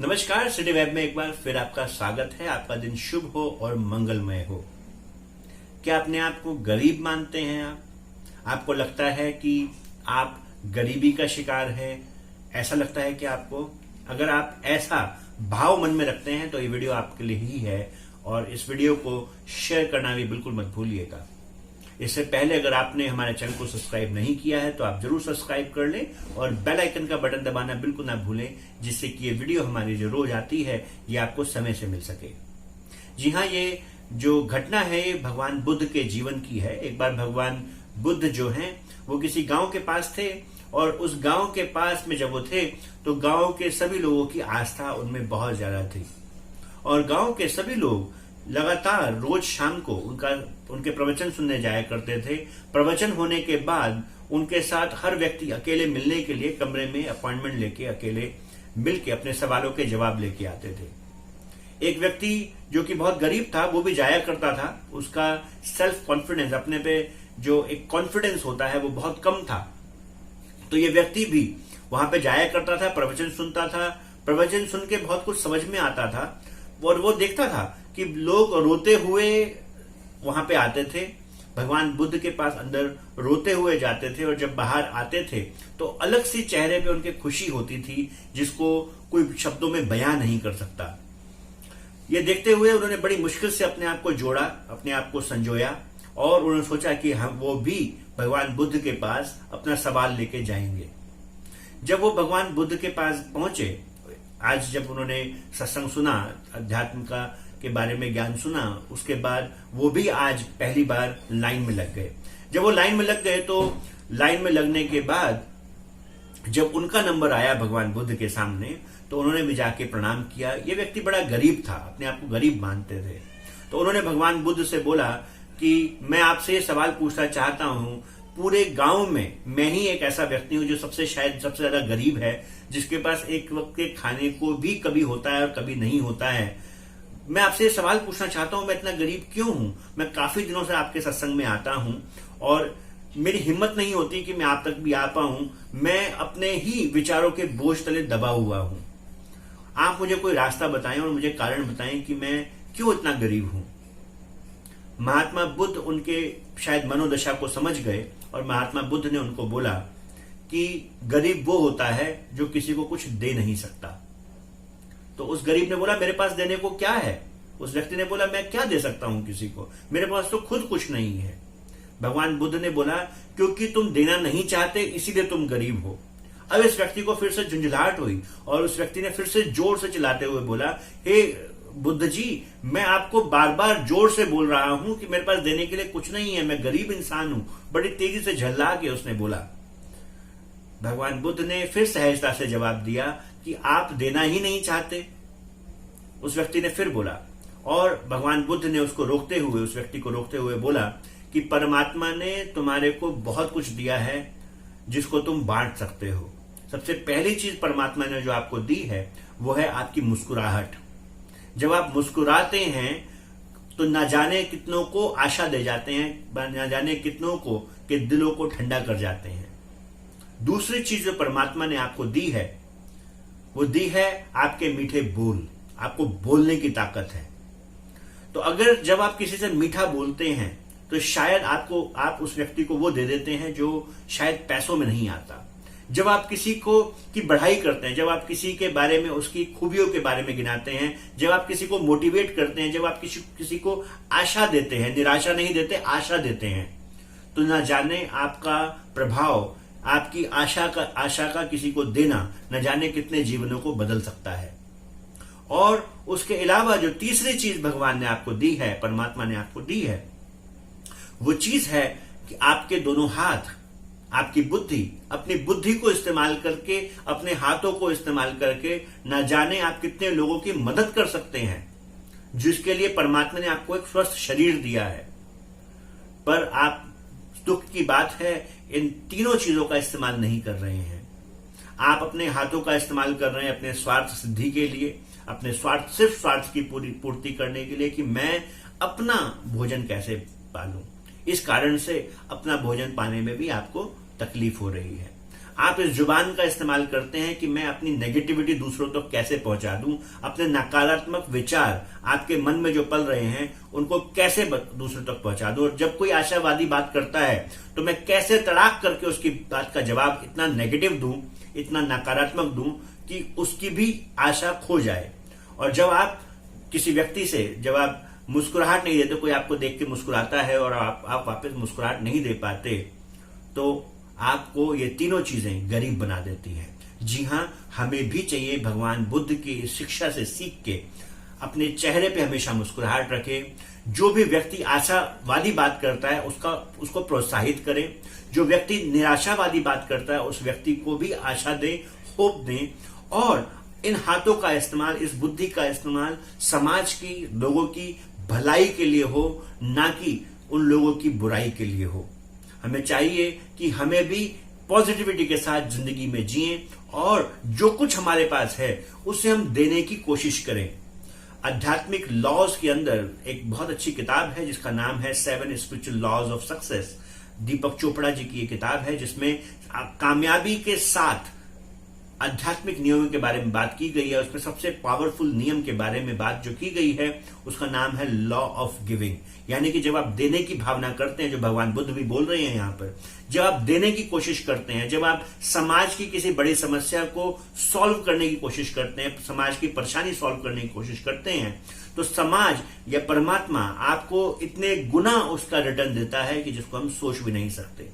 नमस्कार, city web में एक बार फिर आपका स्वागत है। आपका दिन शुभ हो और मंगलमय हो। क्या अपने आप को गरीब मानते हैं आपको लगता है कि आप गरीबी का शिकार है? ऐसा लगता है कि आपको? अगर आप ऐसा भाव मन में रखते हैं तो ये वीडियो आपके लिए ही है और इस वीडियो को शेयर करना भी बिल्कुल मत भूलिएगा। इससे पहले अगर आपने हमारे चैनल को सब्सक्राइब नहीं किया है तो आप जरूर सब्सक्राइब कर लें और बेल आइकन का बटन दबाना बिल्कुल ना भूलें, जिससे कि ये वीडियो हमारी जो रोज आती है ये आपको समय से मिल सके। जी हाँ, ये जो घटना है ये भगवान बुद्ध के जीवन की है। एक बार भगवान बुद्ध जो हैं वो किसी गांव के पास थे और उस गांव के पास में जब वो थे तो गांव के सभी लोगों की आस्था उनमें बहुत ज्यादा थी और गांव के सभी लोग लगातार रोज शाम को उनके प्रवचन सुनने जाया करते थे। प्रवचन होने के बाद उनके साथ हर व्यक्ति अकेले मिलने के लिए कमरे में अपॉइंटमेंट लेके अकेले मिलके अपने सवालों के जवाब लेके आते थे। एक व्यक्ति जो कि बहुत गरीब था वो भी जाया करता था। उसका सेल्फ कॉन्फिडेंस, अपने पे जो एक कॉन्फिडेंस होता है वो बहुत कम था, तो ये व्यक्ति भी वहां पे जाया करता था, प्रवचन सुनता था। प्रवचन सुन के बहुत कुछ समझ में आता था और वो देखता था कि लोग रोते हुए वहां पे आते थे, भगवान बुद्ध के पास अंदर रोते हुए जाते थे और जब बाहर आते थे तो अलग सी चेहरे पे उनके खुशी होती थी जिसको कोई शब्दों में बयां नहीं कर सकता। ये देखते हुए उन्होंने बड़ी मुश्किल से अपने आप को जोड़ा, अपने आप को संजोया और उन्होंने सोचा कि हम वो भी भगवान बुद्ध के पास अपना सवाल लेके जाएंगे। जब वो भगवान बुद्ध के पास पहुंचे, आज जब उन्होंने सत्संग सुना, अध्यात्म का के बारे में ज्ञान सुना, उसके बाद वो भी आज पहली बार लाइन में लग गए। जब वो लाइन में लग गए तो लाइन में लगने के बाद जब उनका नंबर आया भगवान बुद्ध के सामने तो उन्होंने भी जाके प्रणाम किया। ये व्यक्ति बड़ा गरीब था, अपने आप को गरीब मानते थे, तो उन्होंने भगवान बुद्ध से बोला कि मैं आपसे ये सवाल पूछना चाहता हूं, पूरे गांव में मैं ही एक ऐसा व्यक्ति हूं जो शायद सबसे ज्यादा गरीब है, जिसके पास एक वक्त के खाने को भी कभी होता है और कभी नहीं होता है। मैं आपसे सवाल पूछना चाहता हूं, मैं इतना गरीब क्यों हूं? मैं काफी दिनों से आपके सत्संग में आता हूं और मेरी हिम्मत नहीं होती कि मैं आप तक भी आ पाऊं। मैं अपने ही विचारों के बोझ तले दबा हुआ हूं। आप मुझे कोई रास्ता बताएं और मुझे कारण बताएं कि मैं क्यों इतना गरीब हूं। महात्मा बुद्ध उनके शायद मनोदशा को समझ गए और महात्मा बुद्ध ने उनको बोला कि गरीब वो होता है जो किसी को कुछ दे नहीं सकता। तो उस गरीब ने बोला, मेरे पास देने को क्या है? उस व्यक्ति ने बोला, मैं क्या दे सकता हूं किसी को, मेरे पास तो खुद कुछ नहीं है। भगवान बुद्ध ने बोला, क्योंकि तुम देना नहीं चाहते इसीलिए तुम गरीब हो। अब इस व्यक्ति को फिर से झुंझलाहट हुई और उस व्यक्ति ने फिर से जोर से चिल्लाते हुए बोला, हे बुद्ध जी, मैं आपको बार बार जोर से बोल रहा हूं कि मेरे पास देने के लिए कुछ नहीं है, मैं गरीब इंसान हूं। बड़ी तेजी से झल्ला के उसने बोला। भगवान बुद्ध ने फिर सहजता से जवाब दिया कि आप देना ही नहीं चाहते। उस व्यक्ति ने फिर बोला और भगवान बुद्ध ने उस व्यक्ति को रोकते हुए बोला कि परमात्मा ने तुम्हारे को बहुत कुछ दिया है जिसको तुम बांट सकते हो। सबसे पहली चीज परमात्मा ने जो आपको दी है वो है आपकी मुस्कुराहट। जब आप मुस्कुराते हैं तो न जाने कितनों को आशा दे जाते हैं, न जाने कितनों को के दिलों को ठंडा कर जाते हैं। दूसरी चीज जो परमात्मा ने आपको दी है वो दी है आपके मीठे बोल, आपको बोलने की ताकत है। तो अगर जब आप किसी से मीठा बोलते हैं तो शायद आप उस व्यक्ति को वो दे देते हैं जो शायद पैसों में नहीं आता। जब आप किसी को की बढ़ाई करते हैं, जब आप किसी के बारे में उसकी खूबियों के बारे में गिनाते हैं, जब आप किसी को मोटिवेट करते हैं, जब आप किसी को आशा देते हैं, निराशा नहीं देते, आशा देते हैं, तो ना जाने आपका प्रभाव, आपकी आशा का किसी को देना न जाने कितने जीवनों को बदल सकता है। और उसके अलावा जो तीसरी चीज भगवान ने आपको दी है, परमात्मा ने आपको दी है, वो चीज है कि आपके दोनों हाथ, आपकी बुद्धि, अपनी बुद्धि को इस्तेमाल करके, अपने हाथों को इस्तेमाल करके न जाने आप कितने लोगों की मदद कर सकते हैं, जिसके लिए परमात्मा ने आपको एक स्वस्थ शरीर दिया है। पर आप, दुख की बात है, इन तीनों चीजों का इस्तेमाल नहीं कर रहे हैं। आप अपने हाथों का इस्तेमाल कर रहे हैं अपने स्वार्थ सिद्धि के लिए, अपने सिर्फ स्वार्थ की पूर्ति करने के लिए कि मैं अपना भोजन कैसे पालूं। इस कारण से अपना भोजन पाने में भी आपको तकलीफ हो रही है। आप इस जुबान का इस्तेमाल करते हैं कि मैं अपनी नेगेटिविटी दूसरों तक कैसे पहुंचा दूं, अपने नकारात्मक विचार आपके मन में जो पल रहे हैं उनको कैसे दूसरों तक पहुंचा दूं, और जब कोई आशावादी बात करता है तो मैं कैसे तड़ाक करके उसकी बात का जवाब इतना नेगेटिव दूं, इतना नकारात्मक दूं कि उसकी भी आशा खो जाए। और जब आप किसी व्यक्ति से जब आप मुस्कुराहट नहीं देते, कोई आपको देख के मुस्कुराता है और आप वापस मुस्कुराहट नहीं दे पाते, तो आपको ये तीनों चीजें गरीब बना देती हैं। जी हां, हमें भी चाहिए भगवान बुद्ध की शिक्षा से सीख के अपने चेहरे पे हमेशा मुस्कुराहट रखें। जो भी व्यक्ति आशावादी बात करता है उसको प्रोत्साहित करें। जो व्यक्ति निराशावादी बात करता है उस व्यक्ति को भी आशा दें, होप दें। और इन हाथों का इस्तेमाल, इस बुद्धि का इस्तेमाल समाज की, लोगों की भलाई के लिए हो, ना कि उन लोगों की बुराई के लिए हो। हमें चाहिए कि हमें भी पॉजिटिविटी के साथ जिंदगी में जिएं और जो कुछ हमारे पास है उसे हम देने की कोशिश करें। आध्यात्मिक लॉज के अंदर एक बहुत अच्छी किताब है जिसका नाम है 7 स्पिरिचुअल लॉज ऑफ सक्सेस। दीपक चोपड़ा जी की ये किताब है जिसमें कामयाबी के साथ आध्यात्मिक नियमों के बारे में बात की गई है। उसमें सबसे पावरफुल नियम के बारे में बात जो की गई है उसका नाम है लॉ ऑफ गिविंग। यानी कि जब आप देने की भावना करते हैं, जो भगवान बुद्ध भी बोल रहे हैं यहाँ पर, जब आप देने की कोशिश करते हैं, जब आप समाज की किसी बड़ी समस्या को सॉल्व करने की कोशिश करते हैं, समाज की परेशानी सॉल्व करने की कोशिश करते हैं, तो समाज या परमात्मा आपको इतने गुना उसका रिटर्न देता है कि जिसको हम सोच भी नहीं सकते।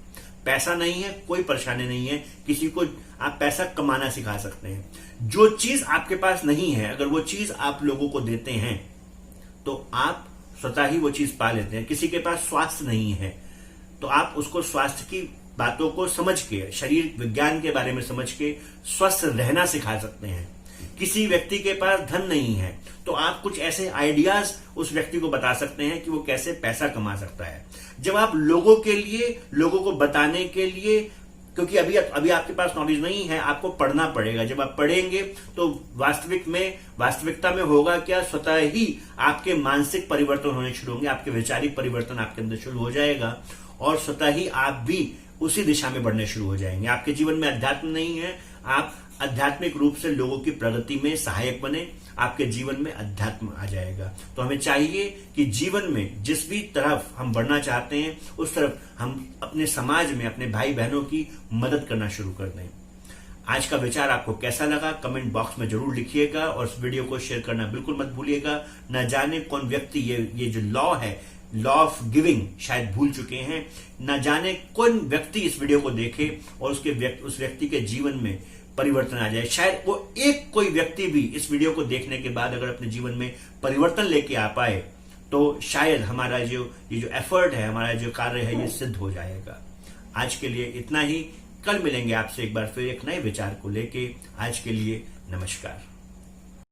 पैसा नहीं है, कोई परेशानी नहीं है, किसी को आप पैसा कमाना सिखा सकते हैं। जो चीज आपके पास नहीं है, अगर वो चीज आप लोगों को देते हैं तो आप स्वतः ही वो चीज पा लेते हैं। किसी के पास स्वास्थ्य नहीं है तो आप उसको स्वास्थ्य की बातों को समझ के, शरीर विज्ञान के बारे में समझ के स्वस्थ रहना सिखा सकते हैं। किसी व्यक्ति के पास धन नहीं है तो आप कुछ ऐसे आइडियाज उस व्यक्ति को बता सकते हैं कि वो कैसे पैसा कमा सकता है। जब आप लोगों के लिए, लोगों को बताने के लिए, क्योंकि अभी आपके पास नॉलेज नहीं है, आपको पढ़ना पड़ेगा। जब आप पढ़ेंगे तो वास्तविकता में होगा क्या, स्वतः ही आपके मानसिक परिवर्तन होने शुरू होंगे, आपके वैचारिक परिवर्तन आपके अंदर शुरू हो जाएगा और स्वतः ही आप भी उसी दिशा में बढ़ने शुरू हो जाएंगे। आपके जीवन में अध्यात्म नहीं है, आप आध्यात्मिक रूप से लोगों की प्रगति में सहायक बने, आपके जीवन में अध्यात्म आ जाएगा। तो हमें चाहिए कि जीवन में जिस भी तरफ हम बढ़ना चाहते हैं उस तरफ हम अपने समाज में अपने भाई बहनों की मदद करना शुरू कर दें। आज का विचार आपको कैसा लगा कमेंट बॉक्स में जरूर लिखिएगा और इस वीडियो को शेयर करना बिल्कुल मत भूलिएगा। न जाने कौन व्यक्ति ये जो लॉ है, लॉ ऑफ गिविंग, शायद भूल चुके हैं। न जाने कौन व्यक्ति इस वीडियो को देखे और उस व्यक्ति के जीवन में परिवर्तन आ जाए। शायद वो कोई व्यक्ति भी इस वीडियो को देखने के बाद अगर अपने जीवन में परिवर्तन लेके आ पाए तो शायद हमारा ये जो एफर्ट है, हमारा जो कार्य है, ये सिद्ध हो जाएगा। आज के लिए इतना ही। कल मिलेंगे आपसे एक बार फिर एक नए विचार को लेके। आज के लिए नमस्कार।